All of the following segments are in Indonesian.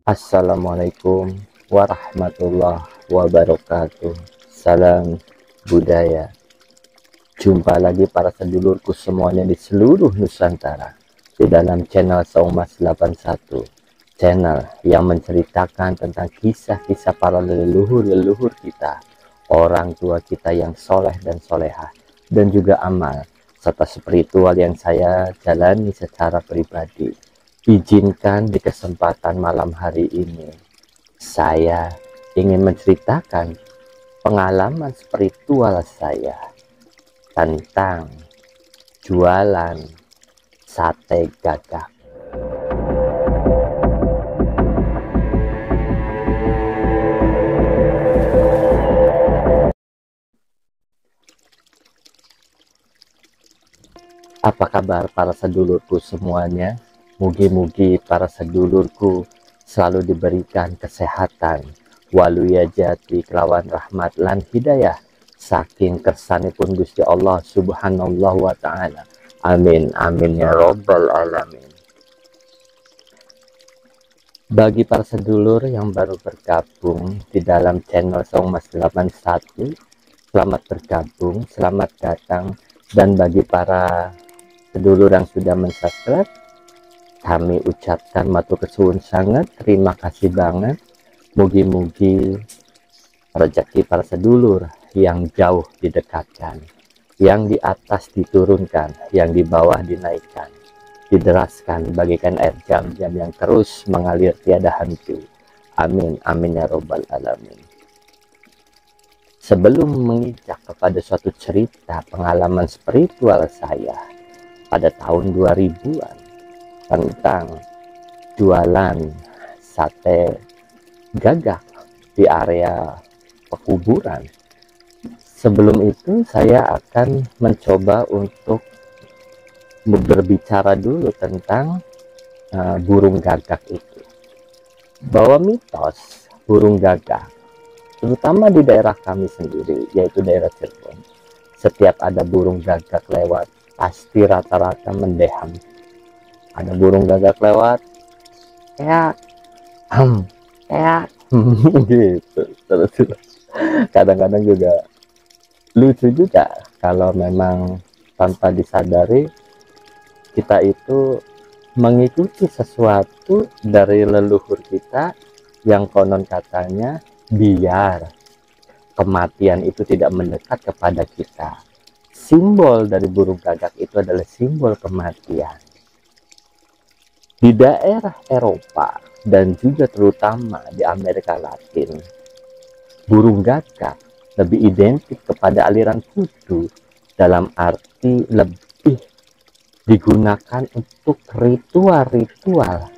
Assalamualaikum warahmatullahi wabarakatuh. Salam budaya. Jumpa lagi para sedulurku semuanya di seluruh Nusantara di dalam channel Saumas 81, channel yang menceritakan tentang kisah-kisah para leluhur-leluhur kita, orang tua kita yang soleh dan solehah, dan juga amal serta spiritual yang saya jalani secara pribadi. Izinkan di kesempatan malam hari ini saya ingin menceritakan pengalaman spiritual saya tentang jualan sate gagak. Apa kabar para sedulurku semuanya? Mugi-mugi para sedulurku selalu diberikan kesehatan, waluya jati kelawan rahmat lan hidayah saking kersanipun Gusti Allah Subhanahu wa ta'ala. Amin amin ya robbal alamin. Bagi para sedulur yang baru bergabung di dalam channel Saumas 81, selamat bergabung, selamat datang. Dan bagi para sedulur yang sudah mensubscribe, kami ucapkan matur kesuwun sangat, terima kasih banget. Mugi-mugi rezeki para sedulur yang jauh didekatkan, yang di atas diturunkan, yang di bawah dinaikkan, dideraskan bagaikan air jam-jam yang terus mengalir tiada henti. Amin amin ya robbal alamin. Sebelum menginjak kepada suatu cerita pengalaman spiritual saya pada tahun 2000-an tentang jualan sate gagak di area pekuburan. Sebelum itu saya akan mencoba untuk berbicara dulu tentang burung gagak itu. Bahwa mitos burung gagak, terutama di daerah kami sendiri, yaitu daerah Cirebon, setiap ada burung gagak lewat, pasti rata-rata mendeham. Ada burung gagak lewat, kayak gitu. Terus kadang-kadang juga lucu juga kalau memang tanpa disadari kita itu mengikuti sesuatu dari leluhur kita yang konon katanya biar kematian itu tidak mendekat kepada kita. Simbol dari burung gagak itu adalah simbol kematian. Di daerah Eropa dan juga terutama di Amerika Latin, burung gagak lebih identik kepada aliran voodoo, dalam arti lebih digunakan untuk ritual-ritual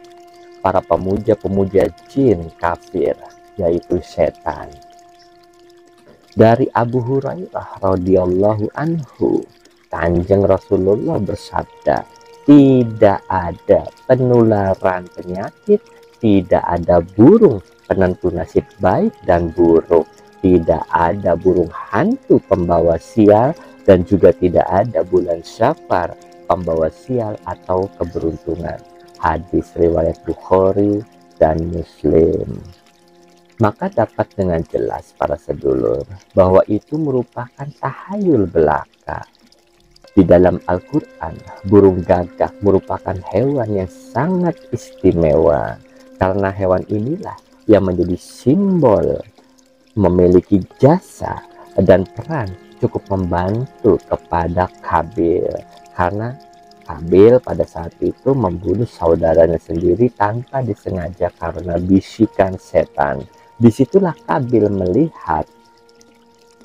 para pemuja-pemuja jin kafir, yaitu setan. Dari Abu Hurairah radhiyallahu anhu, Kanjeng Rasulullah bersabda, tidak ada penularan penyakit, tidak ada burung penentu nasib baik dan buruk, tidak ada burung hantu pembawa sial, dan juga tidak ada bulan Syafar pembawa sial atau keberuntungan. Hadis riwayat Bukhari dan Muslim. Maka dapat dengan jelas para sedulur bahwa itu merupakan tahayul belaka. Di dalam Al-Quran, burung gagak merupakan hewan yang sangat istimewa, karena hewan inilah yang menjadi simbol memiliki jasa dan peran cukup membantu kepada Kabil, karena Kabil pada saat itu membunuh saudaranya sendiri tanpa disengaja karena bisikan setan. Disitulah Kabil melihat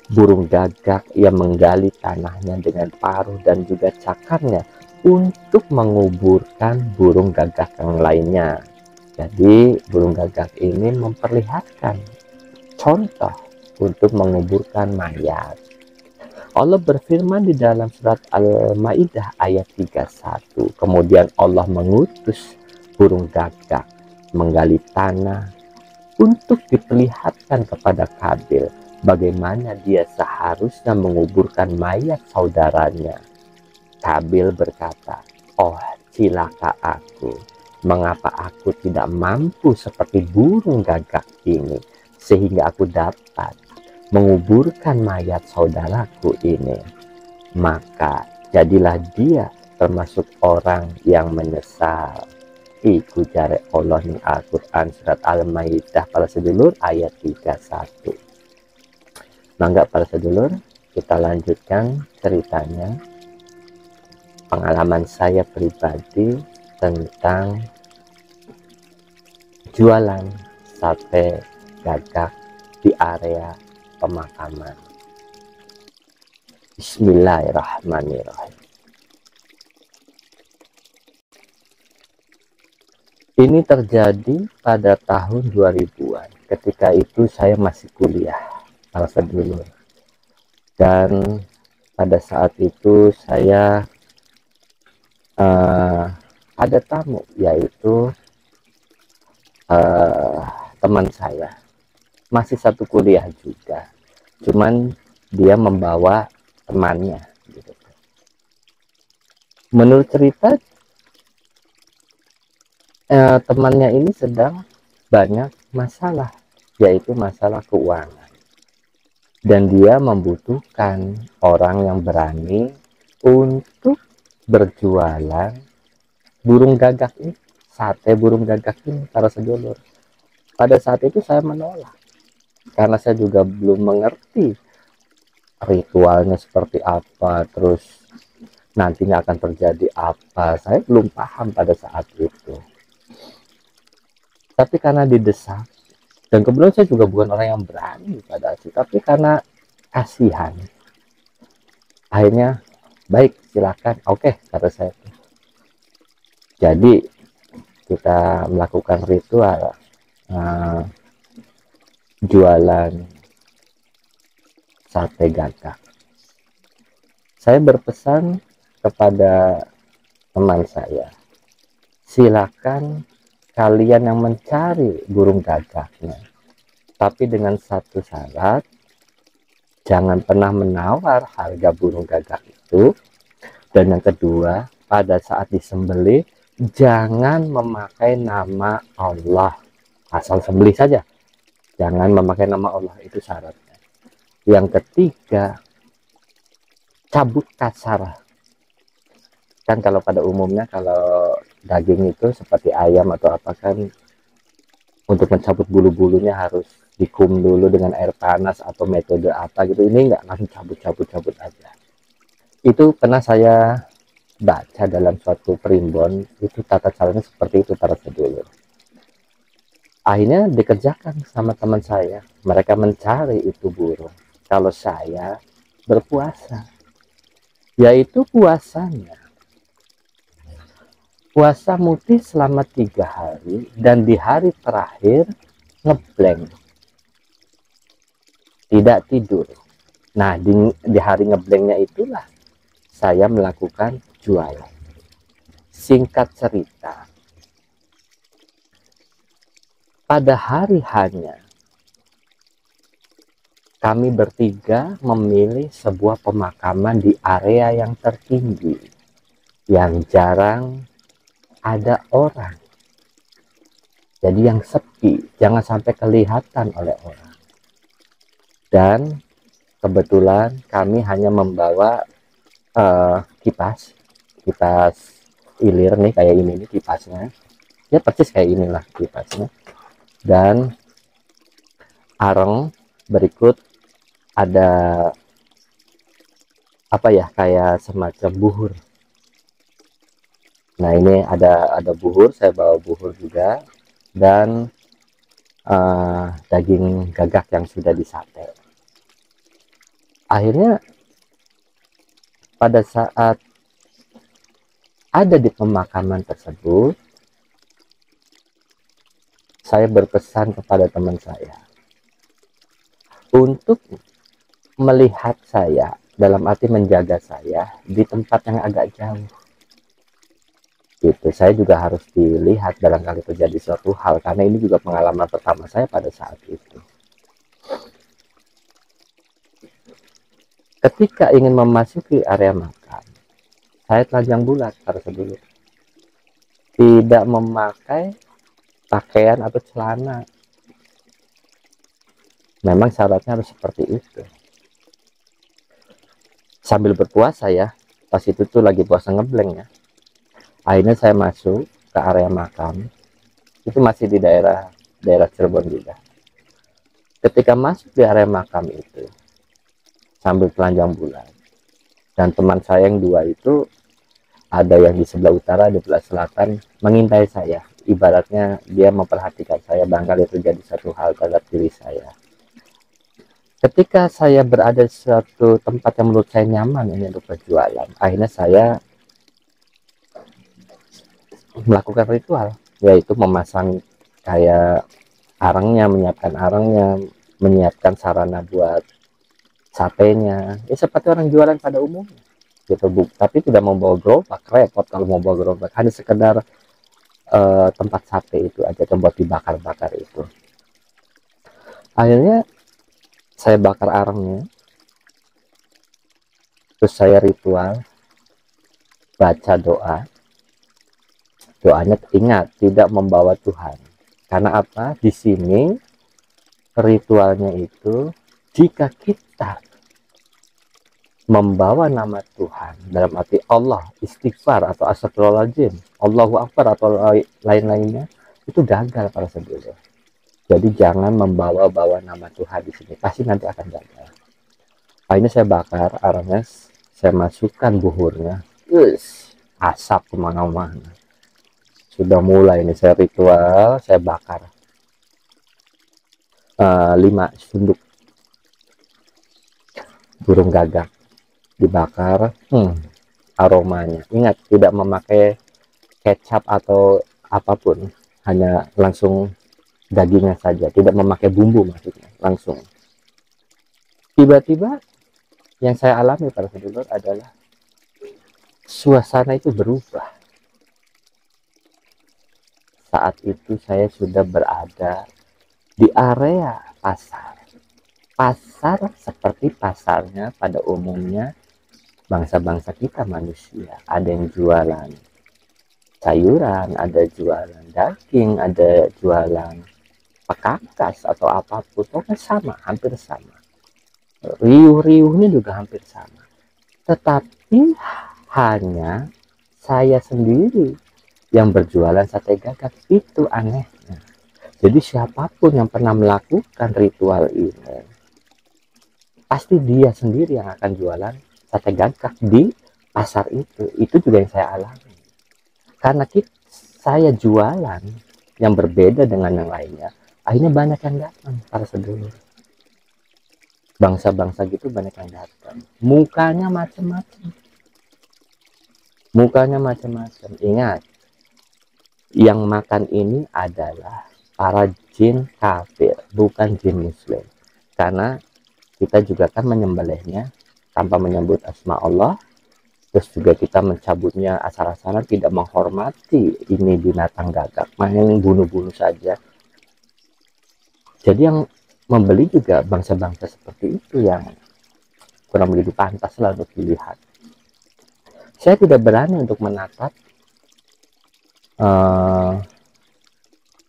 burung gagak yang menggali tanahnya dengan paruh dan juga cakarnya untuk menguburkan burung gagak yang lainnya. Jadi burung gagak ini memperlihatkan contoh untuk menguburkan mayat. Allah berfirman di dalam surat Al-Maidah ayat 31, kemudian Allah mengutus burung gagak menggali tanah untuk diperlihatkan kepada Kabil bagaimana dia seharusnya menguburkan mayat saudaranya. Kabil berkata, oh cilaka aku, Mengapa aku tidak mampu seperti burung gagak ini, sehingga aku dapat menguburkan mayat saudaraku ini? Maka jadilah dia termasuk orang yang menyesal. Iku jare Allah ning Al-Quran surat Al-Maidah para sedulur ayat 31. Mangga para sedulur, kita lanjutkan ceritanya. Pengalaman saya pribadi tentang jualan sate gagak di area pemakaman. Bismillahirrahmanirrahim. Ini terjadi pada tahun 2000-an. Ketika itu saya masih kuliah, para sedulur. Dan pada saat itu saya ada tamu, yaitu teman saya. Masih satu kuliah juga. Cuman dia membawa temannya. Gitu. Menurut cerita, temannya ini sedang banyak masalah, yaitu masalah keuangan. Dan dia membutuhkan orang yang berani untuk berjualan burung gagak ini, sate burung gagak ini, para sedulur. Pada saat itu saya menolak, karena saya juga belum mengerti ritualnya seperti apa, terus nantinya akan terjadi apa. Saya belum paham pada saat itu. Tapi karena didesak, dan kebetulan saya juga bukan orang yang berani pada saat itu, tapi karena kasihan, akhirnya baik, silakan, oke, kata saya. Jadi kita melakukan ritual jualan sate gagak. Saya berpesan kepada teman saya, silakan kalian yang mencari burung gagaknya, tapi dengan satu syarat, jangan pernah menawar harga burung gagak itu. Dan yang kedua, pada saat disembelih jangan memakai nama Allah, asal sembelih saja, jangan memakai nama Allah, itu syaratnya. Yang ketiga, cabut kasar. Kan kalau pada umumnya kalau daging itu seperti ayam atau apa kan, untuk mencabut bulu-bulunya harus dikum dulu dengan air panas atau metode apa gitu. Ini enggak, langsung cabut aja. Itu pernah saya baca dalam suatu primbon, itu tata caranya seperti itu, para sedulur. Akhirnya dikerjakan sama teman saya. Mereka mencari itu burung. Kalau saya berpuasa, yaitu puasanya puasa muti selama 3 hari, dan di hari terakhir ngeblank, tidak tidur. Nah, di hari ngeblanknya itulah saya melakukan jualan. Singkat cerita, pada hari hanya kami bertiga memilih sebuah pemakaman di area yang tertinggi, yang jarang ada orang. Jadi yang sepi, jangan sampai kelihatan oleh orang. Dan kebetulan kami hanya membawa kipas ilir nih, kayak ini nih kipasnya. Ya persis kayak inilah kipasnya. Dan areng, berikut ada apa ya, kayak semacam buhur. Nah, ini ada buhur, saya bawa buhur juga, dan daging gagak yang sudah disate. Akhirnya pada saat ada di pemakaman tersebut, saya berpesan kepada teman saya untuk melihat saya, dalam arti menjaga saya di tempat yang agak jauh. Gitu. Saya juga harus dilihat barangkali terjadi suatu hal, karena ini juga pengalaman pertama saya pada saat itu. Ketika ingin memasuki area makan, saya telanjang bulat, para sedulur. tidak memakai pakaian atau celana. Memang syaratnya harus seperti itu. Sambil berpuasa ya, pas itu tuh lagi puasa ngebleng ya. Akhirnya saya masuk ke area makam, itu masih di daerah Cirebon juga. Ketika masuk di area makam itu, sambil telanjang bulan, dan teman saya yang dua itu, ada yang di sebelah utara, di sebelah selatan, mengintai saya. Ibaratnya dia memperhatikan saya, barangkali terjadi satu hal terhadap diri saya. Ketika saya berada di suatu tempat yang menurut saya nyaman ini untuk berjualan, akhirnya saya melakukan ritual, yaitu memasang kayak arangnya, menyiapkan sarana buat satenya, ya seperti orang jualan pada umumnya gitu, Bu. Tapi tidak membawa gerobak, repot kalau mau bawa gerobak, hanya sekedar tempat sate itu aja, tempat dibakar-bakar itu. Akhirnya saya bakar arangnya, terus saya ritual, baca doa. Doanya ingat tidak membawa Tuhan. Karena apa? Di sini ritualnya itu, jika kita membawa nama Tuhan dalam arti Allah, istighfar atau astagfirullahaladzim, Allahu Akbar atau lain-lainnya, itu gagal para sedulur. Jadi jangan membawa-bawa nama Tuhan di sini, pasti nanti akan gagal. Akhirnya saya bakar arangnya, saya masukkan buhurnya, asap kemana-mana. Sudah mulai ini saya ritual, saya bakar 5 sunduk burung gagak dibakar. Aromanya, ingat tidak memakai kecap atau apapun, hanya langsung dagingnya saja, tidak memakai bumbu, maksudnya langsung. Tiba-tiba yang saya alami para sedulur adalah suasana itu berubah. Saat itu saya sudah berada di area pasar. Pasar seperti pasarnya pada umumnya bangsa-bangsa kita manusia. Ada yang jualan sayuran, ada jualan daging, ada jualan pekakas atau apapun. Pokoknya sama, hampir sama. Riuh-riuhnya juga hampir sama. Tetapi hanya saya sendiri yang berjualan sate gagak, itu anehnya. Jadi siapapun yang pernah melakukan ritual ini, pasti dia sendiri yang akan jualan sate gagak di pasar itu. Itu juga yang saya alami. Karena saya jualan yang berbeda dengan yang lainnya, akhirnya banyak yang datang para sedulur. Bangsa-bangsa gitu banyak yang datang. Mukanya macam-macam. Ingat, yang makan ini adalah para jin kafir, bukan jin muslim. Karena kita juga kan menyembelihnya tanpa menyebut asma Allah, terus juga kita mencabutnya asal-asalan, tidak menghormati ini binatang gagak, main bunuh-bunuh saja. Jadi yang membeli juga bangsa-bangsa seperti itu yang kurang begitu pantas lah untuk dilihat. Saya tidak berani untuk menatap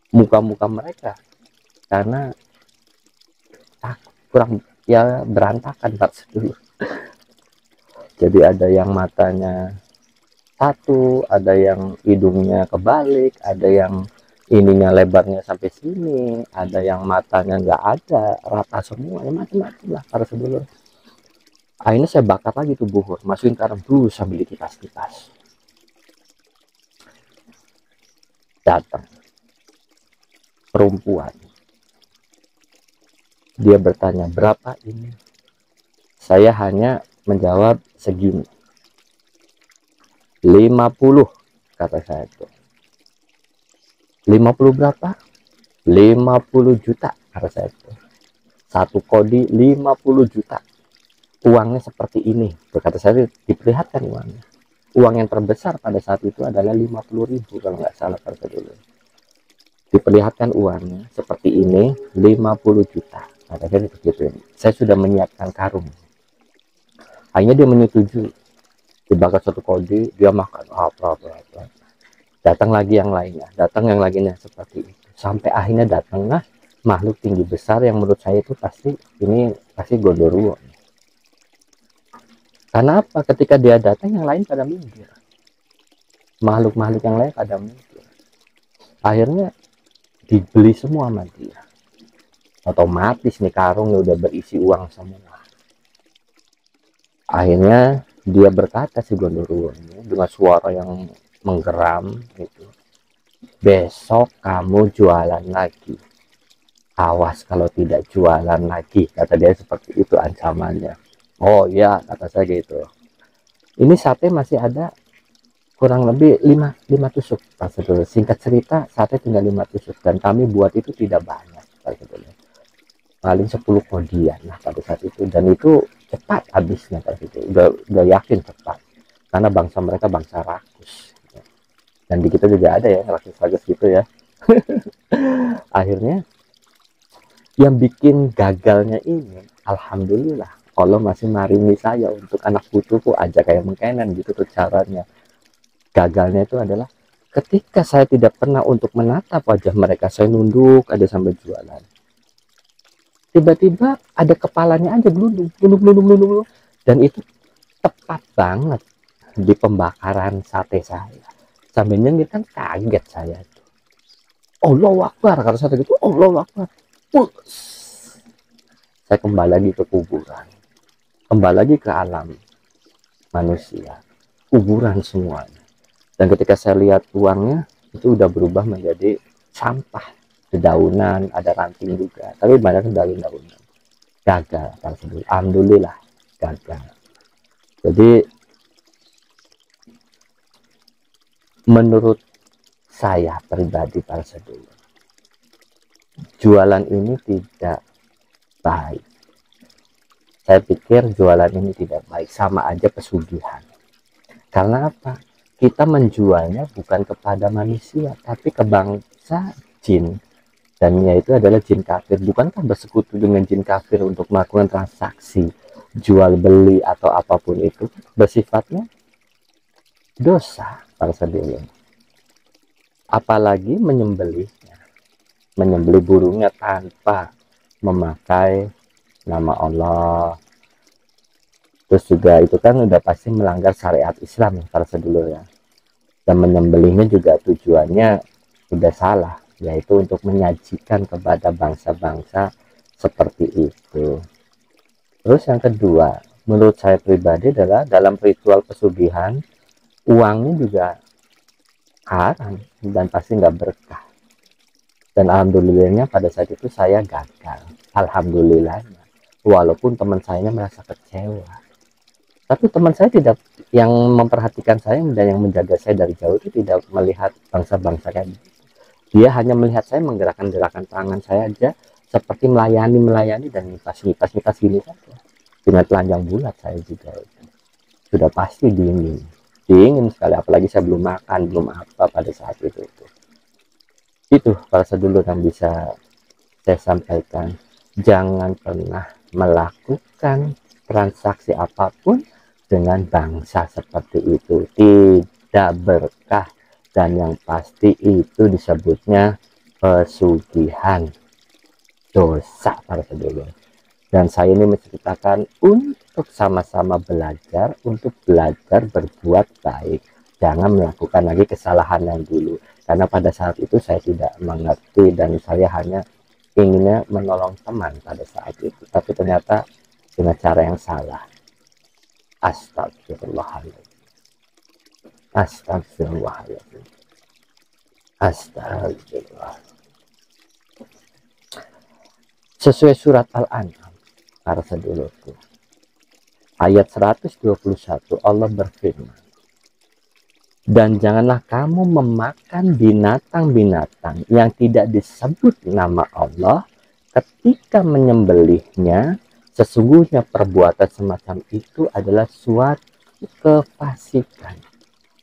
muka-muka mereka karena kurang ya berantakan dulu. Jadi ada yang matanya satu, ada yang hidungnya kebalik, ada yang ininya lebarnya sampai sini, ada yang matanya nggak ada, rata semua, ya macam-macam lah para sedulur. Akhirnya saya bakar lagi tuh buhur, masukin garam dulu sambil dikipas-kipas. Datang perempuan, dia bertanya berapa ini. Saya hanya menjawab segini, 50 kata saya itu. 50 berapa? 50 juta kata saya itu. Satu kodi 50 juta. Uangnya seperti ini, berkata saya, diperlihatkan uangnya. Uang yang terbesar pada saat itu adalah 50.000 kalau nggak salah pada dulu. Diperlihatkan uangnya seperti ini, 50 juta. Katakan begitu. Saya sudah menyiapkan karung. Akhirnya dia menyetujui. Dibakar satu kode, dia makan apa. datang lagi yang lainnya, datang yang lainnya, seperti itu sampai akhirnya datanglah makhluk tinggi besar yang menurut saya itu pasti Gondoruo. Karena apa? Ketika dia datang yang lain pada minggir, makhluk-makhluk yang lain pada minggir, akhirnya dibeli semua sama dia. Otomatis nih karungnya udah berisi uang semua. Akhirnya dia berkata, si Gondoruo ini dengan suara yang menggeram gitu, besok kamu jualan lagi, awas kalau tidak jualan lagi, kata dia seperti itu ancamannya. Oh ya, kata saya gitu. Ini sate masih ada kurang lebih 5 tusuk, Pak Sedulur. Singkat cerita, sate tinggal 5 tusuk dan kami buat itu tidak banyak, Pak Sedulur. Paling 10 kodian lah pada saat itu, dan itu cepat habisnya Pak Sedulur. Udah yakin cepat. Karena bangsa mereka bangsa rakus. Dan di kita juga ada ya rakus-rakus gitu ya. Akhirnya yang bikin gagalnya ini, alhamdulillah Allah masih maringi saya untuk anak putuku aja kayak mengkenan gitu tuh caranya. Gagalnya itu adalah ketika saya tidak pernah untuk menatap wajah mereka, saya nunduk ada sambil jualan. Tiba-tiba ada kepalanya aja gelundung, gelundung, dan itu tepat banget di pembakaran sate saya. Sambil nyengir kan kaget saya. Allahu Akbar, kata saya gitu, Allahu Akbar. Saya kembali lagi ke kuburan, kembali lagi ke alam manusia, kuburan semuanya. Dan ketika saya lihat uangnya itu udah berubah menjadi sampah, dedaunan, ada ranting juga, tapi banyak daun-daunan. Gagal, alhamdulillah gagal. Jadi menurut saya pribadi, para sedulur, jualan ini tidak baik. Saya pikir jualan ini tidak baik, sama aja pesugihan. Karena apa? Kita menjualnya bukan kepada manusia, tapi ke bangsa jin. Dan itu adalah jin kafir. Bukankah bersekutu dengan jin kafir untuk melakukan transaksi jual beli atau apapun itu bersifatnya dosa, para sedulur. Apalagi menyembelihnya, menyembelih burungnya tanpa memakai nama Allah. Terus juga itu kan udah pasti melanggar syariat Islam ya, para sedulur ya. Dan menyembelihnya juga tujuannya udah salah, yaitu untuk menyajikan kepada bangsa-bangsa seperti itu. Terus yang kedua, menurut saya pribadi adalah dalam ritual pesugihan, uangnya juga haram dan pasti nggak berkah. Dan alhamdulillahnya pada saat itu saya gagal. Alhamdulillahnya. Walaupun teman saya merasa kecewa. Tapi teman saya tidak, yang memperhatikan saya dan yang menjaga saya dari jauh itu tidak melihat bangsa-bangsa kayak gitu. Dia hanya melihat saya menggerakkan gerakan tangan saya aja seperti melayani dan ngipas gini saja. Dengan telanjang bulat saya juga itu. Sudah pasti dingin sekali, apalagi saya belum makan, belum apa pada saat itu. Itu para sedulur yang bisa saya sampaikan. Jangan pernah melakukan transaksi apapun dengan bangsa seperti itu, tidak berkah, dan yang pasti itu disebutnya pesugihan, dosa, para sedulur. Dan saya ini menceritakan untuk sama-sama belajar, untuk belajar berbuat baik. Jangan melakukan lagi kesalahan yang dulu, karena pada saat itu saya tidak mengerti dan saya hanya inginnya menolong teman pada saat itu, tapi ternyata dengan cara yang salah. Astagfirullahaladzim. Astagfirullahaladzim. Astagfirullah. Sesuai surat Al-An'am, para sedulurku, ayat 121, Allah berfirman, dan janganlah kamu memakan binatang-binatang yang tidak disebut nama Allah ketika menyembelihnya. Sesungguhnya perbuatan semacam itu adalah suatu kefasikan.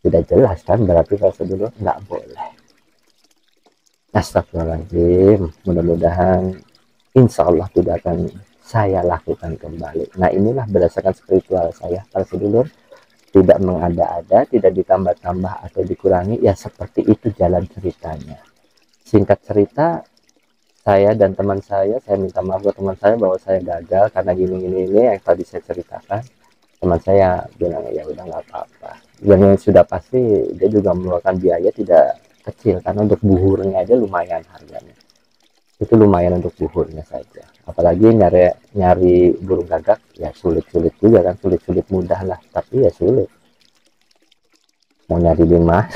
Tidak jelas kan, berarti kalau dulu nggak boleh. Astagfirullahaladzim. Mudah-mudahan insya Allah tidak akan saya lakukan kembali. Nah inilah berdasarkan spiritual saya, para sedulur. tidak mengada-ada, tidak ditambah-tambah atau dikurangi, ya seperti itu jalan ceritanya. Singkat cerita, saya dan teman saya minta maaf ke teman saya bahwa saya gagal karena gini-gini ini yang tadi saya ceritakan. Teman saya bilang ya udah nggak apa-apa, dan yang sudah pasti dia juga mengeluarkan biaya tidak kecil karena untuk buhurnya aja lumayan harganya, itu lumayan untuk buhurnya saja, apalagi nyari nyari burung gagak ya sulit-sulit juga kan, sulit-sulit mudah lah tapi ya sulit, mau nyari di mana.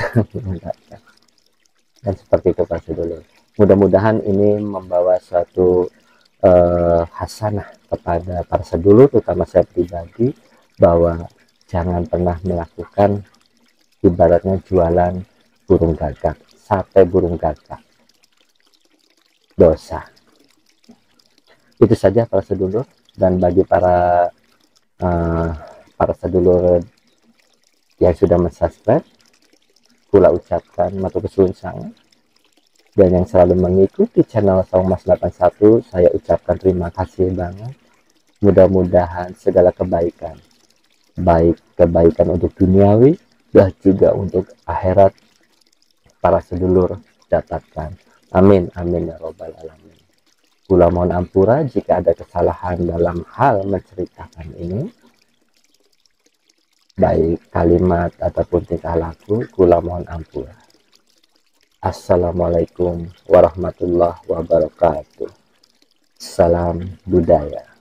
Dan seperti itu pasti dulu. Mudah-mudahan ini membawa suatu hasanah kepada para sedulur, terutama saya pribadi, bahwa jangan pernah melakukan ibaratnya jualan burung gagak, sate burung gagak, dosa. Itu saja para sedulur, dan bagi para sedulur yang sudah mensubscribe, pula ucapkan matur suwun sangat, dan yang selalu mengikuti channel Saung Mas 81, saya ucapkan terima kasih banget. Mudah-mudahan segala kebaikan, baik kebaikan untuk duniawi dan juga untuk akhirat, para sedulur dapatkan. Amin amin ya robbal alamin. Kula mohon ampura jika ada kesalahan dalam hal menceritakan ini, baik kalimat ataupun tingkah laku, kula mohon ampura. Assalamualaikum warahmatullahi wabarakatuh. Salam budaya.